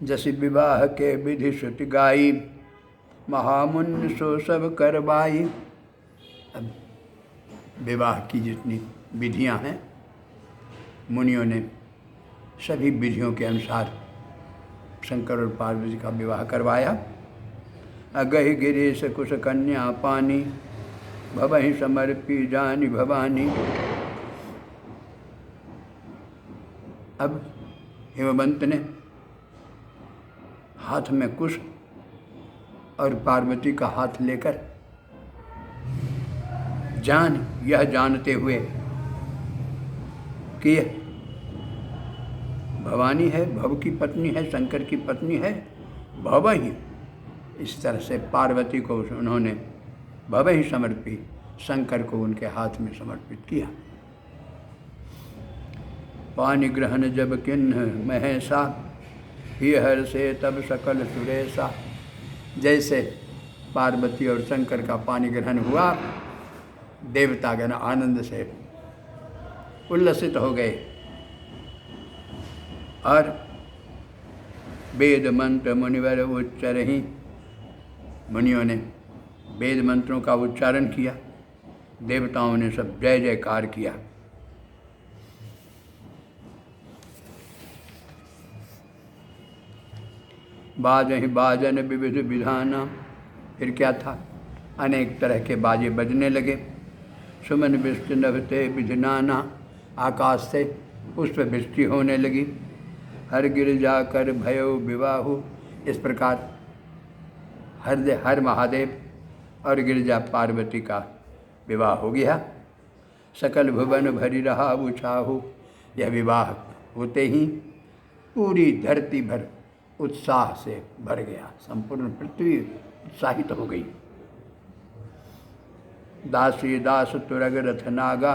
जस विवाह के विधि श्रुति गाई, महामुन सो सब करवाई। अब विवाह की जितनी विधियां हैं मुनियों ने सभी विधियों के अनुसार शंकर और पार्वती का विवाह करवाया। अगहि गिरीश कुश कन्या पानी, भवहि समर्पी जानी भवानी। अब हिमवंत ने हाथ में कुश और पार्वती का हाथ लेकर यह जानते हुए कि भवानी है, भव की पत्नी है, शंकर की पत्नी है, भव ही, इस तरह से पार्वती को उन्होंने भव ही समर्पी, शंकर को उनके हाथ में समर्पित किया। पानी ग्रहण जब किन्ह महेशा, ही हर से तब सकल सुरेशा। जैसे पार्वती और शंकर का पानी ग्रहण हुआ, देवतागण आनंद से उल्लसित हो गए और वेद मंत्र मुनिवर उच्चरहि, मुनियों ने वेद मंत्रों का उच्चारण किया, देवताओं ने सब जय जयकार किया। बाजहि बाजन विविध विधाना, फिर क्या था, अनेक तरह के बाजे बजने लगे। सुमन वृष्टि नभते विधिनाना, आकाश से पुष्प वृष्टि होने लगी। हर गिर जाकर भयो विवाहु, इस प्रकार हर महादेव और गिरिजा पार्वती का विवाह हो गया। सकल भुवन भरी रहा उछाहु, यह विवाह होते ही पूरी धरती भर उत्साह से भर गया, संपूर्ण पृथ्वी उत्साहित हो गई। दासी दास तुरग रथ नागा,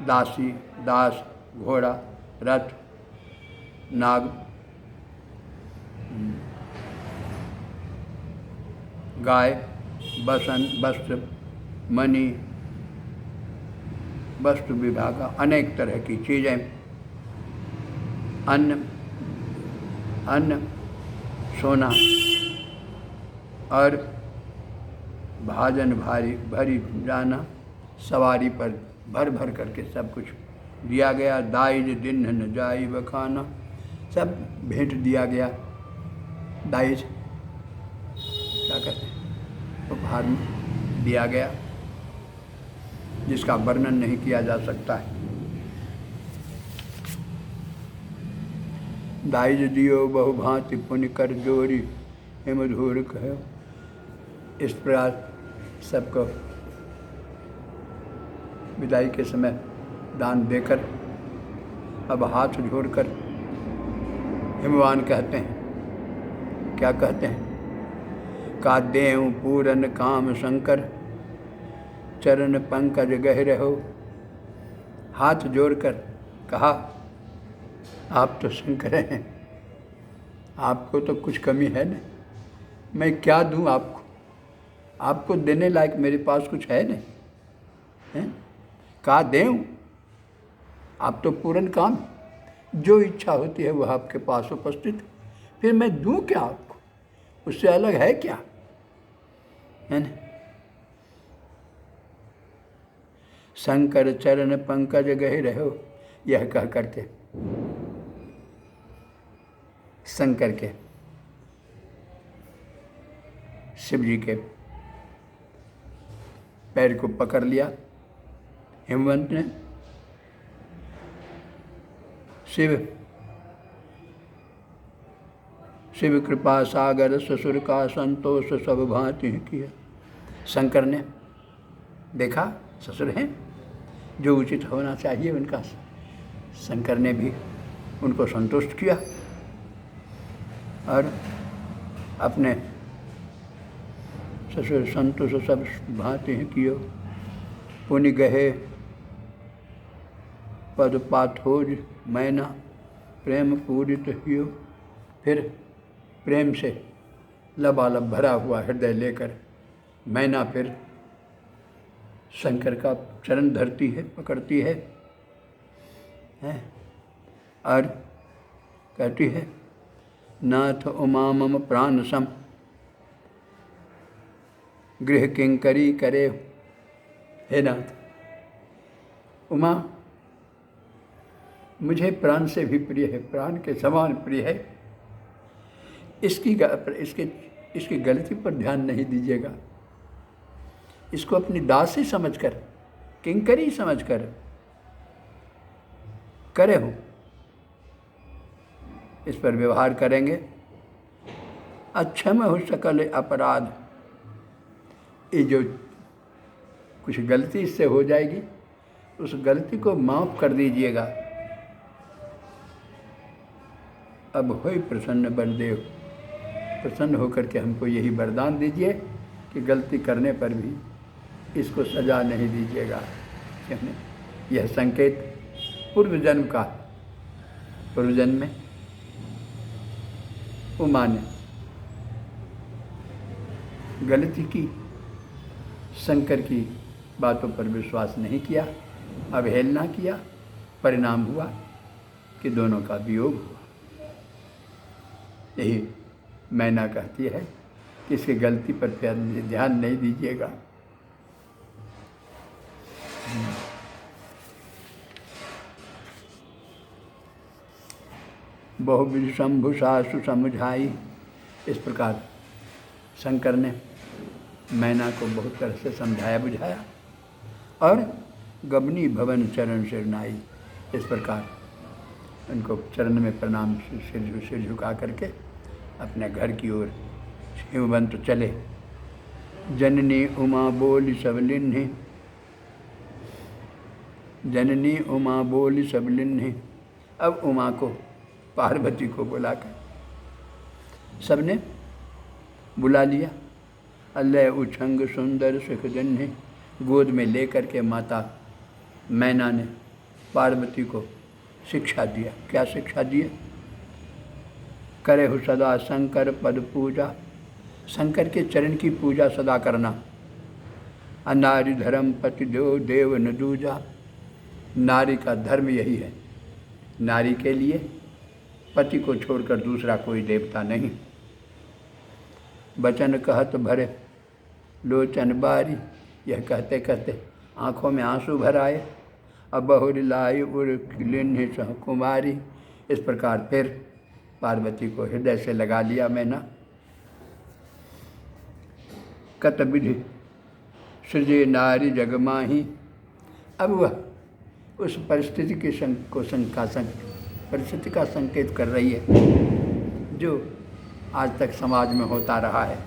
दासी दास घोड़ा रथ नाग गाय वस्त्र मणि वस्तु विभाग, अनेक तरह की चीज़ें, अन्न सोना और भाजन भरी जाना, सवारी पर भर भर करके सब कुछ दिया गया। दाइज दिन न जाई बखाना, सब भेंट दिया गया। दाइज क्या कहते हैं, उपहार दिया गया जिसका वर्णन नहीं किया जा सकता है। दाइज दियो बहुभांति पुण्य कर जोरी, हिमधूर कहो। इस प्रकार सबको विदाई के समय दान देकर अब हाथ जोड़कर हिमवान कहते हैं, क्या कहते हैं, का देव पूरन काम शंकर, चरण पंकज गहरे हो। हाथ जोड़कर कहा, आप तो शंकर हैं, आपको तो कुछ कमी है ना, मैं क्या दूं आपको, आपको देने लायक मेरे पास कुछ है नहीं, हैं? का दें, आप तो पूर्ण काम, जो इच्छा होती है वह आपके पास उपस्थित, फिर मैं दूं क्या आपको, उससे अलग है क्या, है ना। शंकर चरण पंकज गहे रहो, यह कह करके शंकर के शिव जी के पैर को पकड़ लिया हिमवंत ने। शिव कृपा सागर ससुर का संतोष सब भांति किया। शंकर ने देखा ससुर हैं, जो उचित होना चाहिए उनका, शंकर ने भी उनको संतुष्ट किया और अपने ससुर संतोष सब भांति कियो। पुनि गहे पद पाथोज मैना, प्रेम पूरित हियो। फिर प्रेम से लबालब भरा हुआ हृदय लेकर मैना फिर शंकर का चरण धरती है, पकड़ती है और कहती है, नाथ उमा मम प्राण सम, गृह किंकरी करे। हे नाथ, उमा मुझे प्राण से भी प्रिय है, प्राण के समान प्रिय है। इसकी गलती पर ध्यान नहीं दीजिएगा। इसको अपनी दासी समझकर, किंकरी समझकर करे हो, इस पर व्यवहार करेंगे। अक्षम हो सकल अपराध, ये जो कुछ गलती इससे हो जाएगी उस गलती को माफ़ कर दीजिएगा। अब होई प्रसन्न बलदेव, प्रसन्न होकर के हमको यही वरदान दीजिए कि गलती करने पर भी इसको सजा नहीं दीजिएगा। यह संकेत पूर्व जन्म का, पूर्व जन्म में उमा ने गलती की, शंकर की बातों पर विश्वास नहीं किया, अवहेलना किया, परिणाम हुआ कि दोनों का वियोग हुआ। यही मैना कहती है कि इसकी गलती पर ध्यान नहीं दीजिएगा। बहुविध शंभु सासु समझाई, इस प्रकार शंकर ने मैना को बहुत तरह से समझाया बुझाया और गबनी भवन चरण सिरनाई, इस प्रकार उनको चरण में प्रणाम सिर झुका करके अपने घर की ओर हिमवंत चले। जननी उमा बोली सब लिन्हि, जननी उमा बोली सब लिन्हि। अब उमा को, पार्वती को बुलाकर सबने बुला लिया। अल्लय उछंग सुंदर सुख जन्हि, गोद में लेकर के माता मैना ने पार्वती को शिक्षा दिया। क्या शिक्षा दिए? करे हो सदा शंकर पद पूजा, शंकर के चरण की पूजा सदा करना। अनारी धर्म पति देव न दूजा, नारी का धर्म यही है, नारी के लिए पति को छोड़कर दूसरा कोई देवता नहीं। बचन कहत भरे लोचन बारी, यह कहते कहते आँखों में आंसू भर आए। अब बहुर लाई उर्लिन्हि सह कुमारी, इस प्रकार फिर पार्वती को हृदय से लगा लिया मैना। कत विधि सृजे नारी जगमाही, अब वह उस परिस्थिति की परिस्थिति का संकेत कर रही है जो आज तक समाज में होता रहा है।